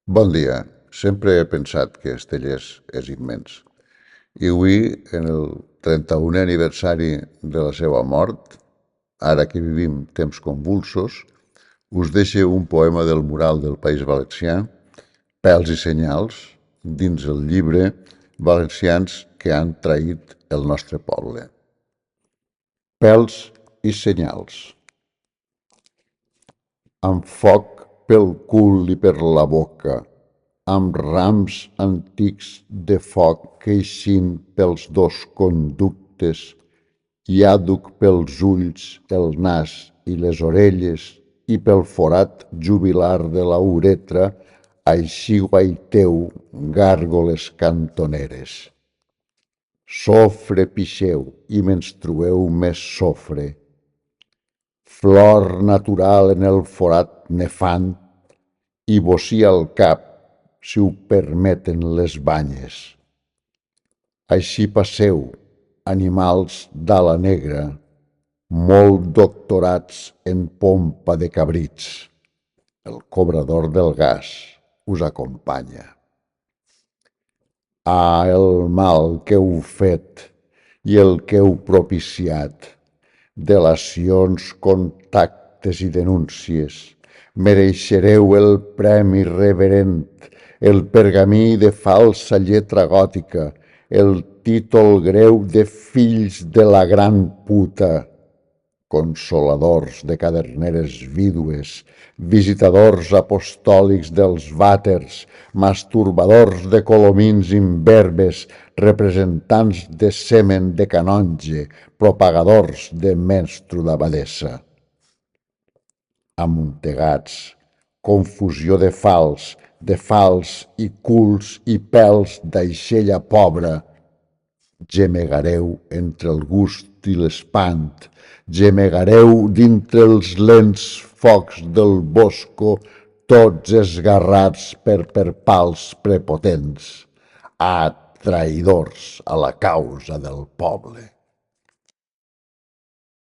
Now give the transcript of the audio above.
Bon dia. Sempre he pensat que Estelles és immens. I avui, en el 31è aniversari de la seva mort, ara que vivim temps convulsos, us deixo un poema del mural del País Valencià, Pèls i senyals, dins el llibre Valencians que han traït el nostre poble. Pèls i senyals. Amb foc pel cul i per la boca, amb rams antics de foc que eixint pels dos conductes i àduc pels ulls, el nas i les orelles i pel forat jubilar de la uretra, així guaiteu gàrgoles cantoneres. Sofre pixeu i menstrueu més sofre. Flor natural en el forat nefant i bocí al cap, si ho permeten les banyes. Així passeu, animals d'ala negra, molt doctorats en pompa de cabrits. El cobrador del gas us acompanya. Ah, el mal que heu fet i el que heu propiciat, delacions, contactes i denúncies, mereixereu el premi reverent, el pergamí de falsa lletra gòtica, el títol greu de fills de la gran puta, consoladors de caderneres vídues, visitadors apostòlics dels vàters, masturbadors de colomins imberbes, representants de semen de canonge, propagadors de menstru d'abadessa. Amuntegats, confusió de fals i culs i pèls d'aixella pobra, gemegareu entre el gust i l'espant, gemegareu dintre els lents focs del bosco, tots esgarrats per pals prepotents, traïdors a la causa del poble.